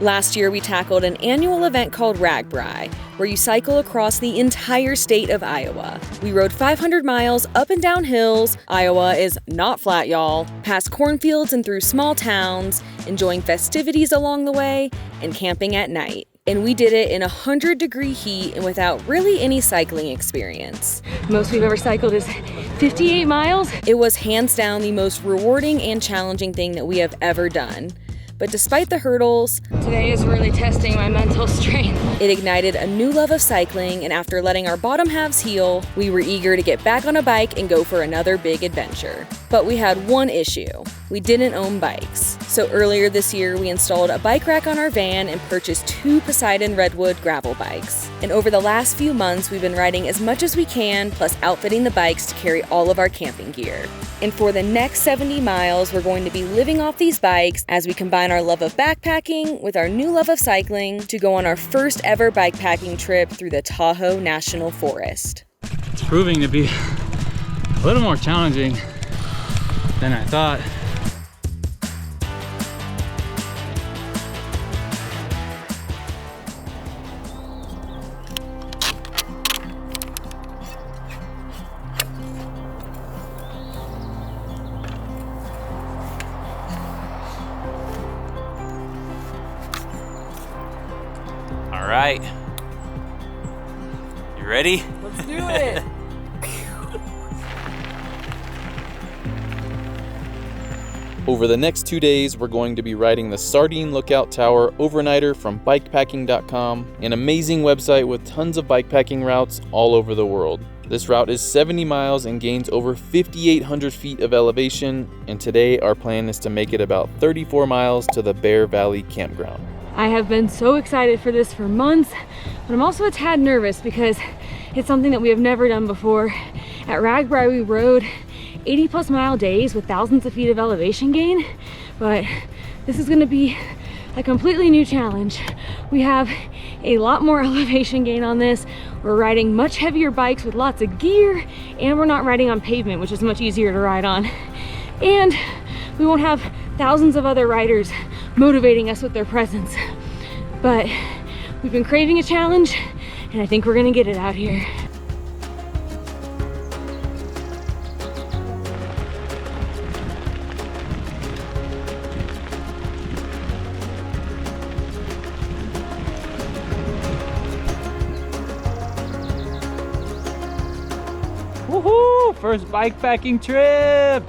Last year, we tackled an annual event called RAGBRAI, where you cycle across the entire state of Iowa. We rode 500 miles up and down hills. Iowa is not flat, y'all. Past cornfields and through small towns, enjoying festivities along the way, and camping at night. And we did it in 100-degree heat and without really any cycling experience. Most we've ever cycled is 58 miles. It was hands down the most rewarding and challenging thing that we have ever done. But despite the hurdles, today is really testing my mental strength. It ignited a new love of cycling, and after letting our bottom halves heal, we were eager to get back on a bike and go for another big adventure. But we had one issue. We didn't own bikes. So earlier this year, we installed a bike rack on our van and purchased 2 Poseidon Redwood gravel bikes. And over the last few months, we've been riding as much as we can, plus outfitting the bikes to carry all of our camping gear. And for the next 70 miles, we're going to be living off these bikes as we combine our love of backpacking with our new love of cycling to go on our first ever bikepacking trip through the Tahoe National Forest. It's proving to be a little more challenging than I thought. All right, you ready? Let's do it. Over the next 2 days, we're going to be riding the Sardine Lookout Tower Overnighter from bikepacking.com, an amazing website with tons of bikepacking routes all over the world. This route is 70 miles and gains over 5,800 feet of elevation, and today our plan is to make it about 34 miles to the Valley Campground. I have been so excited for this for months, but I'm also a tad nervous because it's something that we have never done before. At RAGBRAI, we rode 80+ mile days with thousands of feet of elevation gain, but this is gonna be a completely new challenge. We have a lot more elevation gain on this. We're riding much heavier bikes with lots of gear, and we're not riding on pavement, which is much easier to ride on. And we won't have thousands of other riders motivating us with their presence. But we've been craving a challenge, and I think we're gonna get it out here. Woohoo! First bikepacking trip!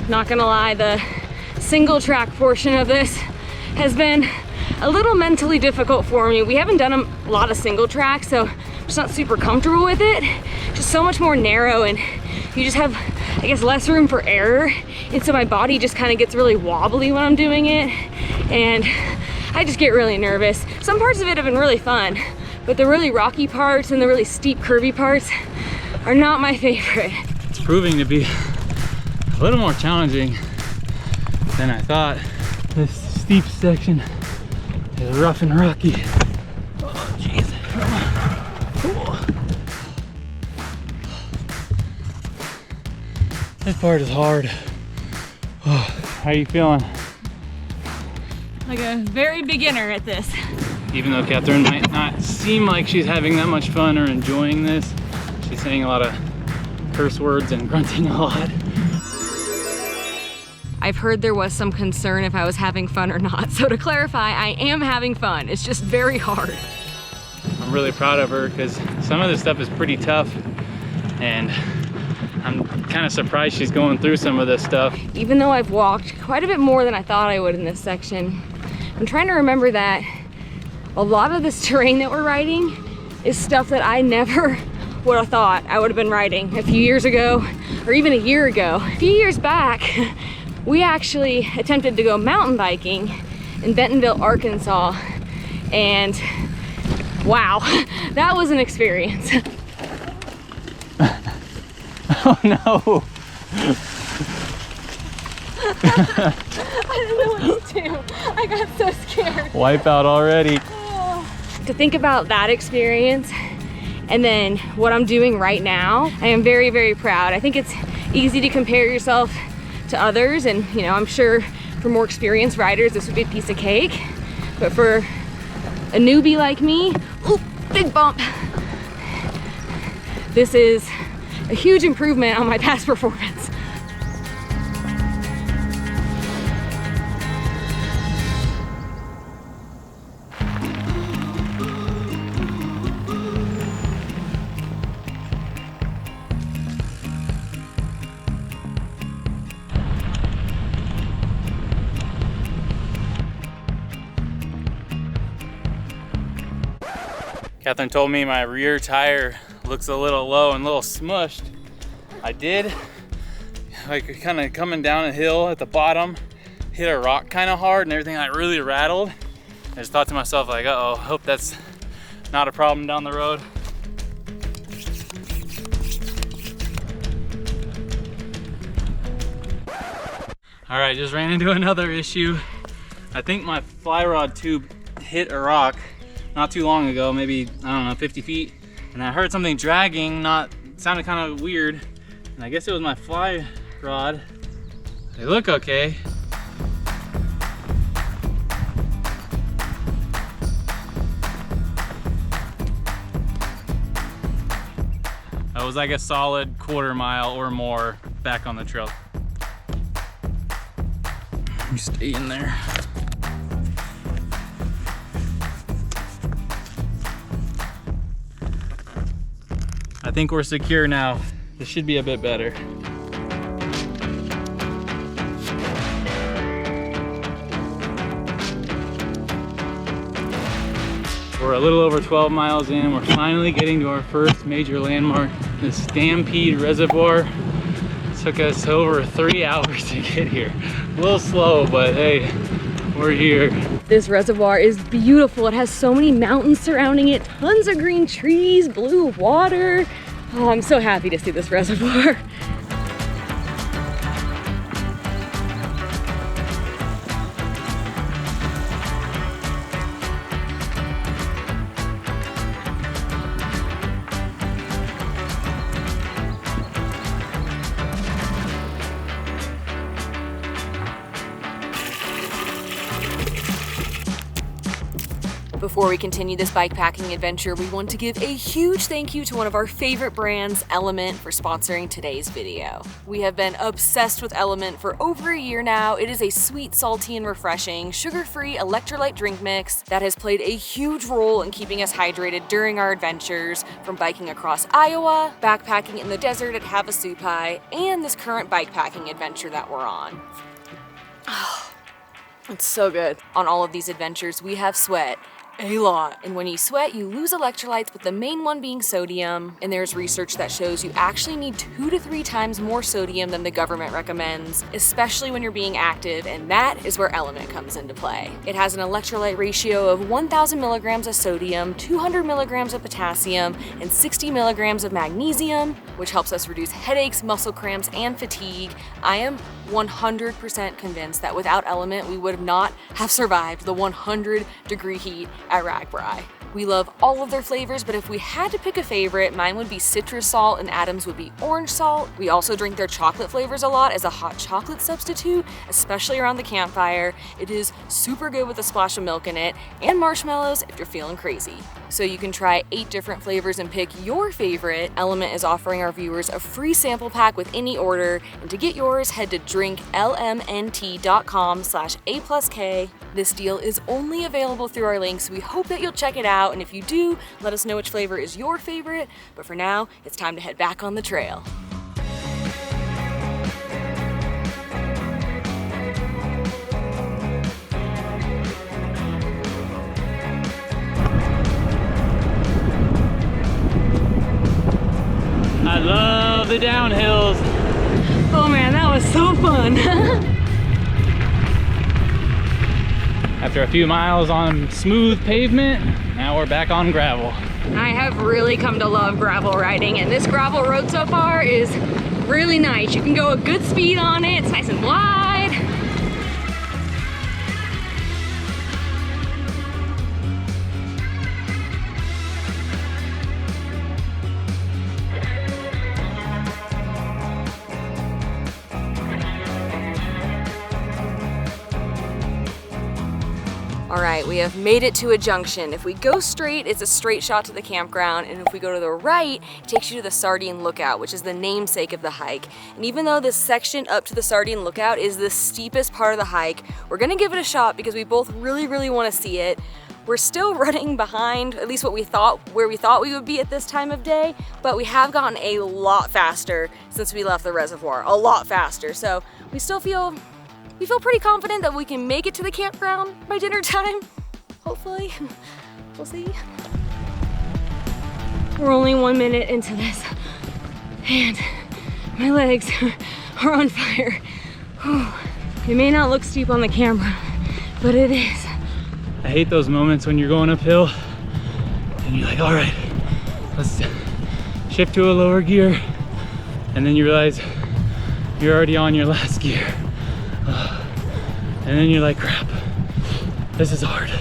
Not gonna lie, the single track portion of this has been a little mentally difficult for me. We haven't done a lot of single tracks, so I'm just not super comfortable with it. Just so much more narrow, and you just have, I guess, less room for error. And so my body just kind of gets really wobbly when I'm doing it, and I just get really nervous. Some parts of it have been really fun, but the really rocky parts and the really steep curvy parts are not my favorite. It's proving to be a little more challenging than I thought. This steep section is rough and rocky. Oh, jeez. This part is hard. Oh, how are you feeling? Like a very beginner at this. Even though Catherine might not seem like she's having that much fun or enjoying this, she's saying a lot of curse words and grunting a lot. I've heard there was some concern if I was having fun or not. So to clarify, I am having fun. It's just very hard. I'm really proud of her because some of this stuff is pretty tough, and I'm kind of surprised she's going through some of this stuff. Even though I've walked quite a bit more than I thought I would in this section, I'm trying to remember that a lot of this terrain that we're riding is stuff that I never would have thought I would have been riding a few years ago, or even a year ago. A few years back, we actually attempted to go mountain biking in Bentonville, Arkansas, and Wow, that was an experience. Oh no! I don't know what to do. I got so scared. Wipe out already. To think about that experience and then what I'm doing right now, I am very, very proud. I think it's easy to compare yourself to others, and you know, I'm sure for more experienced riders this would be a piece of cake, but for a newbie like me, ooh, big bump, this is a huge improvement on my past performance. Catherine told me my rear tire looks a little low and a little smushed. I did, like kind of coming down a hill at the bottom, hit a rock kind of hard and everything like really rattled. I just thought to myself like, uh-oh, hope that's not a problem down the road. All right, just ran into another issue. I think my fly rod tube hit a rock not too long ago, maybe, I don't know, 50 feet. And I heard something dragging, sounded kind of weird. And I guess it was my fly rod. They look okay. I was like a solid quarter mile or more back on the trail. You stay in there. I think we're secure now. This should be a bit better. We're a little over 12 miles in. We're finally getting to our first major landmark, the Stampede Reservoir. It took us over 3 hours to get here. A little slow, but hey, we're here. This reservoir is beautiful. It has so many mountains surrounding it, tons of green trees, blue water. Oh, I'm so happy to see this reservoir. Before we continue this bikepacking adventure, we want to give a huge thank you to one of our favorite brands, LMNT, for sponsoring today's video. We have been obsessed with LMNT for over a year now. It is a sweet, salty, and refreshing, sugar-free electrolyte drink mix that has played a huge role in keeping us hydrated during our adventures, from biking across Iowa, backpacking in the desert at Havasupai, and this current bikepacking adventure that we're on. Oh, it's so good. On all of these adventures, we have sweat a lot. And when you sweat, you lose electrolytes, with the main one being sodium. And there's research that shows you actually need 2 to 3 times more sodium than the government recommends, especially when you're being active, and that is where LMNT comes into play. It has an electrolyte ratio of 1,000 milligrams of sodium, 200 milligrams of potassium, and 60 milligrams of magnesium, which helps us reduce headaches, muscle cramps, and fatigue. I am 100% convinced that without LMNT, we would not have survived the 100-degree heat at RAGBRAI. We love all of their flavors, but if we had to pick a favorite, mine would be citrus salt and Adam's would be orange salt. We also drink their chocolate flavors a lot as a hot chocolate substitute, especially around the campfire. It is super good with a splash of milk in it, and marshmallows if you're feeling crazy. So you can try 8 different flavors and pick your favorite. LMNT is offering our viewers a free sample pack with any order, and to get yours, head to drinklmnt.com/A+K. This deal is only available through our links. We hope that you'll check it out, and if you do, let us know which flavor is your favorite. But for now, it's time to head back on the trail. I love the downhills. Oh man, that was so fun. After a few miles on smooth pavement, now now we're back on gravel. I have really come to love gravel riding, and this gravel road so far is really nice. You can go a good speed on it. It's nice and wide. All right, we have made it to a junction. If we go straight, it's a straight shot to the campground, and if we go to the right, it takes you to the Sardine Lookout, which is the namesake of the hike. And even though this section up to the Sardine Lookout is the steepest part of the hike, we're gonna give it a shot because we both really wanna see it. We're still running behind, at least where we thought we would be at this time of day, but we have gotten a lot faster since we left the reservoir, a lot faster. So we still feel pretty confident that we can make it to the campground by dinner time, hopefully. We'll see. We're only 1 minute into this, and my legs are on fire. Whew. It may not look steep on the camera, but it is. I hate those moments when you're going uphill and you're like, all right, let's shift to a lower gear. And then you realize you're already on your last gear. And then you're like, crap, this is hard.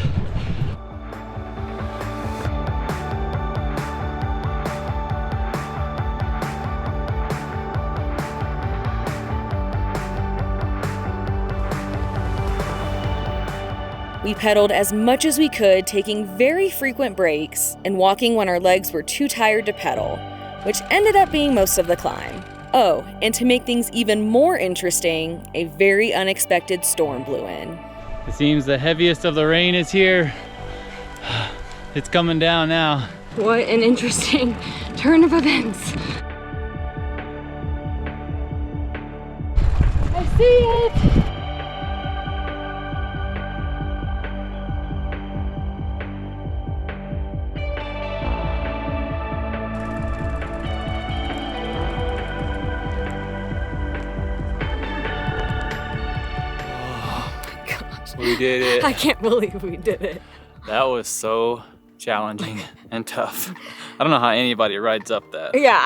We pedaled as much as we could, taking very frequent breaks and walking when our legs were too tired to pedal, which ended up being most of the climb. Oh, and to make things even more interesting, a very unexpected storm blew in. It seems the heaviest of the rain is here. It's coming down now. What an interesting turn of events. I see it! We did it. I can't believe we did it. That was so challenging and tough. I don't know how anybody rides up that. Yeah,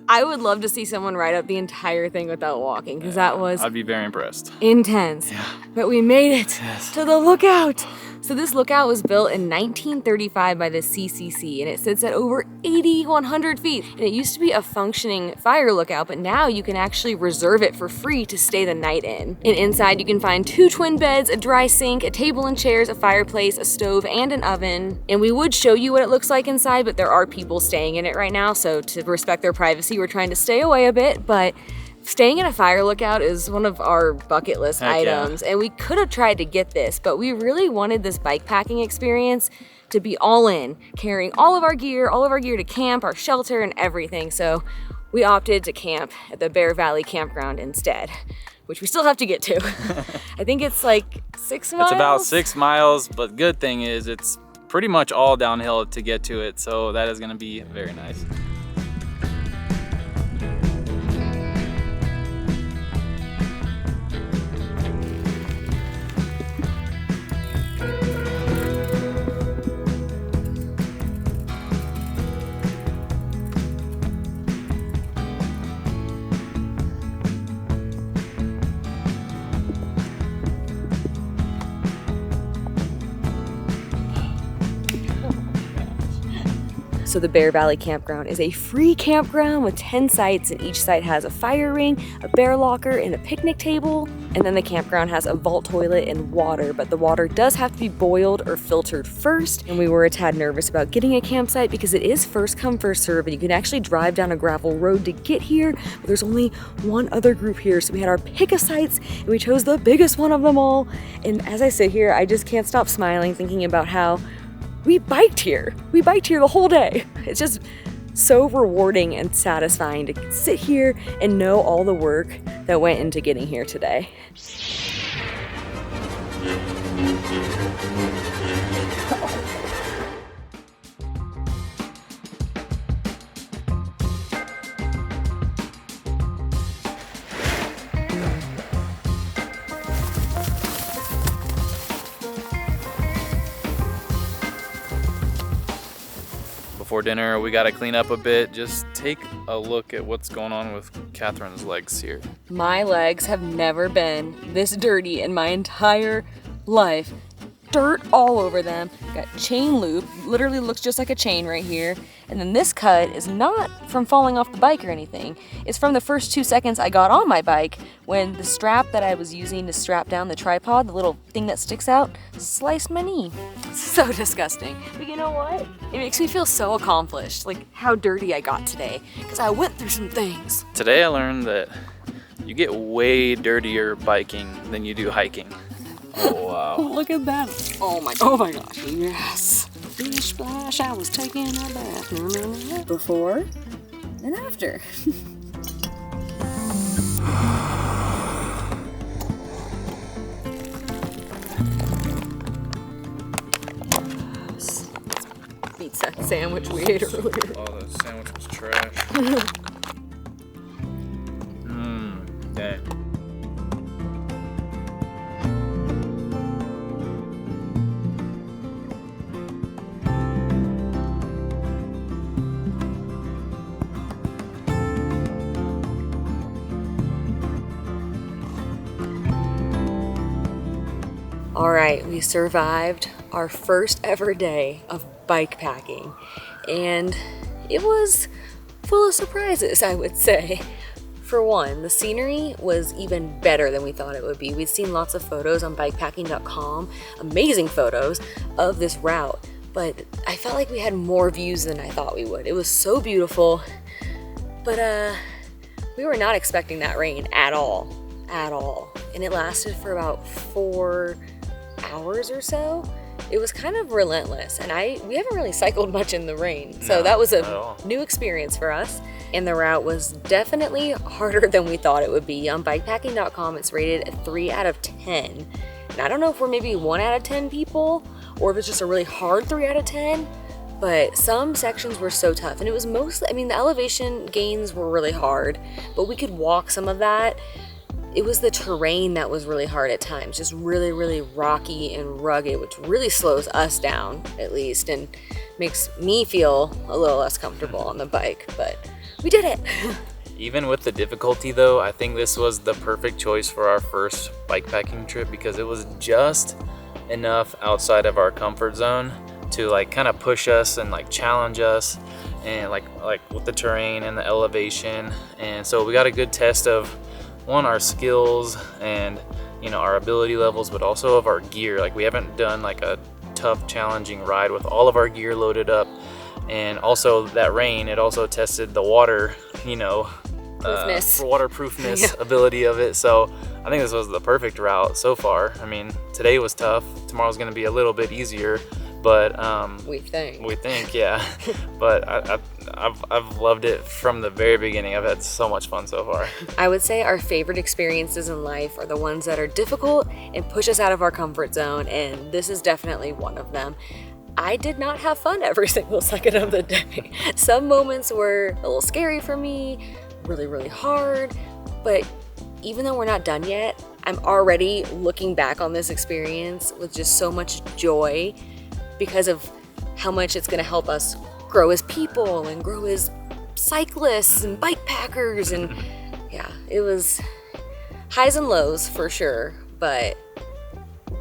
I would love to see someone ride up the entire thing without walking, because that was I'd be very impressed. intense. Yeah. But we made it Yes. to the lookout. So this lookout was built in 1935 by the CCC, and it sits at over 8,100 feet. And it used to be a functioning fire lookout, but now you can actually reserve it for free to stay the night in. And inside you can find 2 twin beds, a dry sink, a table and chairs, a fireplace, a stove, and an oven. And we would show you what it looks like inside, but there are people staying in it right now, so to respect their privacy, we're trying to stay away a bit, but staying in a fire lookout is one of our bucket list Heck yeah. items, and we could have tried to get this, but we really wanted this bike packing experience to be all in, carrying all of our gear to camp, our shelter, and everything. So we opted to camp at the Bear Valley Campground instead, which we still have to get to. I think it's like 6 miles? It's about 6 miles, but good thing is it's pretty much all downhill to get to it, so that is gonna be very nice. So the Bear Valley Campground is a free campground with 10 sites, and each site has a fire ring, a bear locker, and a picnic table. And then the campground has a vault toilet and water, but the water does have to be boiled or filtered first. And we were a tad nervous about getting a campsite because it is first come, first serve, and you can actually drive down a gravel road to get here, but there's only one other group here. So we had our pick of sites, and we chose the biggest one of them all. And as I sit here, I just can't stop smiling thinking about how we biked here. We biked here the whole day. It's just so rewarding and satisfying to sit here and know all the work that went into getting here today. before dinner. We got to clean up a bit. Just take a look at what's going on with Catherine's legs here. My legs have never been this dirty in my entire life. Dirt all over them. Got chain loop, literally looks just like a chain right here. And then this cut is not from falling off the bike or anything. It's from the first 2 seconds I got on my bike when the strap that I was using to strap down the tripod, the little thing that sticks out, sliced my knee. So disgusting. But you know what? It makes me feel so accomplished, like how dirty I got today, because I went through some things. Today I learned that you get way dirtier biking than you do hiking. Oh wow. Look at that. Oh my gosh, yes. Bish splash, I was taking a bath. Before and after. Beats that sandwich we ate earlier. Oh, the sandwich was trash. Dang. All right, we survived our first ever day of bike packing, and it was full of surprises, I would say. For one, the scenery was even better than we thought it would be. We'd seen lots of photos on bikepacking.com, amazing photos of this route, but I felt like we had more views than I thought we would. It was so beautiful, but we were not expecting that rain at all, and it lasted for about 4 hours or so. It was kind of relentless, and we haven't really cycled much in the rain, so that was a new experience for us. And the route was definitely harder than we thought it would be. On bikepacking.com, it's rated a 3 out of 10. And I don't know if we're maybe 1 out of 10 people, or if it's just a really hard 3 out of 10, but some sections were so tough. And it was mostly, I mean, the elevation gains were really hard, but we could walk some of that. It was the terrain that was really hard at times, just really, really rocky and rugged, which really slows us down, at least, and makes me feel a little less comfortable on the bike, but we did it. Even with the difficulty though, I think this was the perfect choice for our first bikepacking trip because it was just enough outside of our comfort zone to like kind of push us and like challenge us, and like with the terrain and the elevation. And so we got a good test of one, our skills and our ability levels, but also of our gear. Like we haven't done like a tough challenging ride with all of our gear loaded up. And also that rain, it also tested the water, waterproofness ability of it. So I think this was the perfect route so far. I mean, today was tough. Tomorrow's going to be a little bit easier, but we think, yeah. But I've loved it from the very beginning. I've had so much fun so far. I would say our favorite experiences in life are the ones that are difficult and push us out of our comfort zone, and this is definitely one of them. I did not have fun every single second of the day. Some moments were a little scary for me, really, really hard, but even though we're not done yet, I'm already looking back on this experience with just so much joy because of how much it's gonna help us grow as people and grow as cyclists and bike packers. And yeah, it was highs and lows for sure, but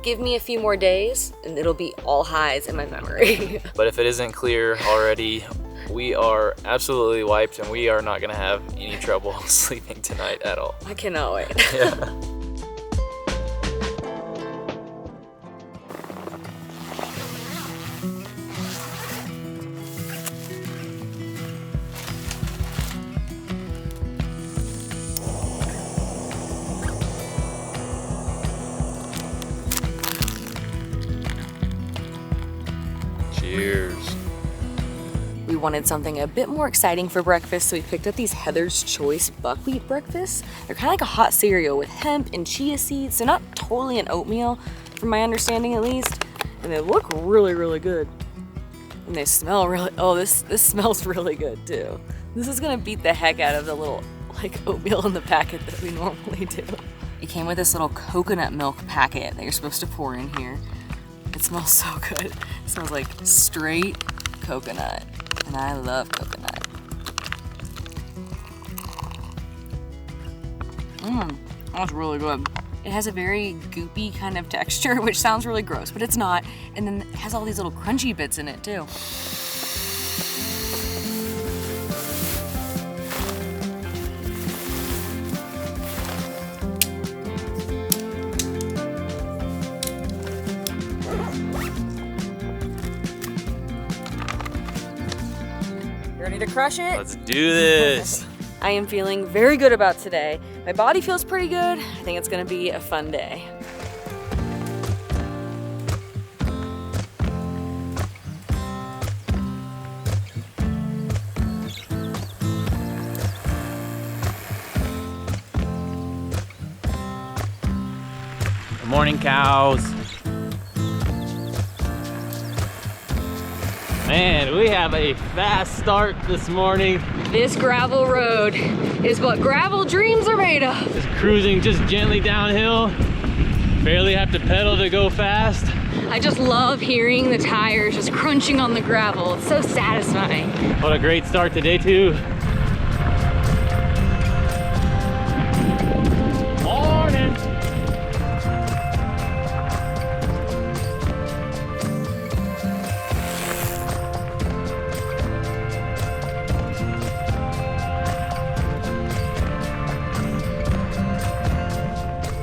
give me a few more days and it'll be all highs in my memory. But if it isn't clear already, we are absolutely wiped and we are not gonna have any trouble sleeping tonight at all. I cannot wait. Yeah. Cheers. We wanted something a bit more exciting for breakfast, so we picked up these Heather's Choice buckwheat breakfasts. They're kind of like a hot cereal with hemp and chia seeds, so not totally an oatmeal, from my understanding at least. And they look really, really good. And they smell really, this smells really good too. This is gonna beat the heck out of the little like oatmeal in the packet that we normally do. It came with this little coconut milk packet that you're supposed to pour in here. It smells so good. It smells like straight coconut, and I love coconut. That's really good. It has a very goopy kind of texture, which sounds really gross, but it's not. And then it has all these little crunchy bits in it too. You ready to crush it? Let's do this. I am feeling very good about today. My body feels pretty good. I think it's gonna be a fun day. Good morning, cows. Man, we have a fast start this morning. This gravel road is what gravel dreams are made of. Just cruising just gently downhill. Barely have to pedal to go fast. I just love hearing the tires just crunching on the gravel. It's so satisfying. What a great start to day 2. Morning.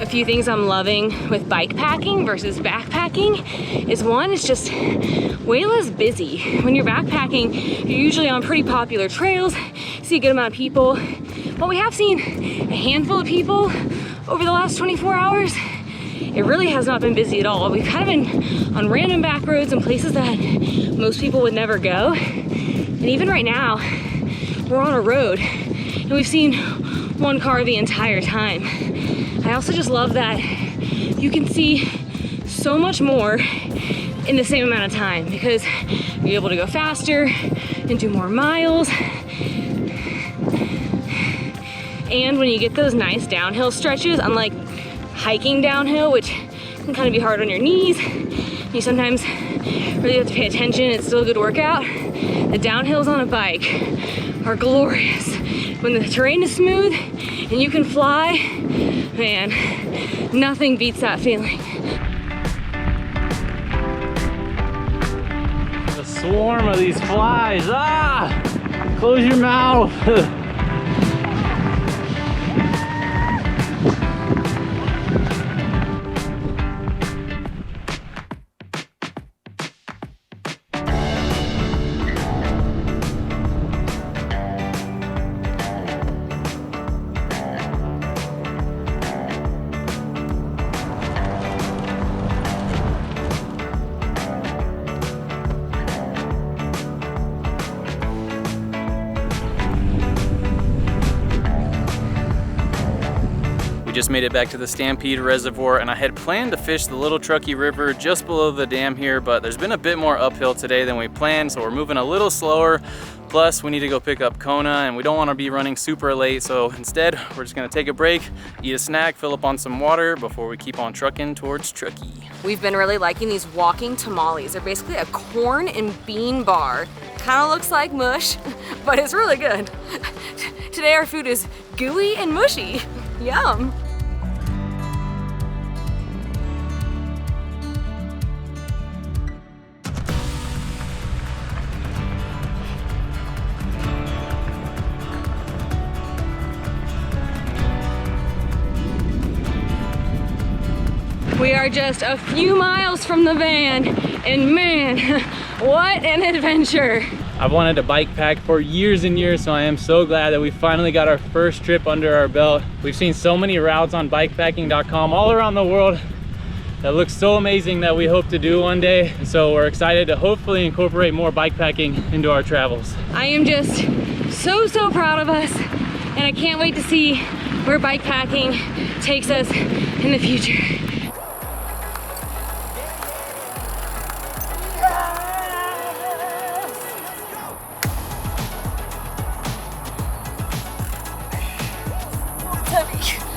A few things I'm loving with bike packing versus backpacking is one, it's just way less busy. When you're backpacking, you're usually on pretty popular trails, see a good amount of people. But we have seen a handful of people over the last 24 hours. It really has not been busy at all. We've kind of been on random back roads and places that most people would never go. And even right now, we're on a road and we've seen one car the entire time. I also just love that you can see so much more in the same amount of time because you're able to go faster and do more miles. And when you get those nice downhill stretches, unlike hiking downhill, which can kind of be hard on your knees, you sometimes really have to pay attention. It's still a good workout. The downhills on a bike are glorious. When the terrain is smooth and you can fly, man, nothing beats that feeling. A swarm of these flies. Ah! Close your mouth. We just made it back to the Stampede Reservoir, and I had planned to fish the Little Truckee River just below the dam here, but there's been a bit more uphill today than we planned, so we're moving a little slower. Plus, we need to go pick up Kona, and we don't want to be running super late, so instead, we're just gonna take a break, eat a snack, fill up on some water before we keep on trucking towards Truckee. We've been really liking these walking tamales. They're basically a corn and bean bar. Kind of looks like mush, but it's really good. Today our food is gooey and mushy. Yum. We are just a few miles from the van, and man, what an adventure. I've wanted to bike pack for years and years, so I am so glad that we finally got our first trip under our belt. We've seen so many routes on bikepacking.com all around the world that looks so amazing that we hope to do one day. So we're excited to hopefully incorporate more bikepacking into our travels. I am just so proud of us, and I can't wait to see where bikepacking takes us in the future. Heavy.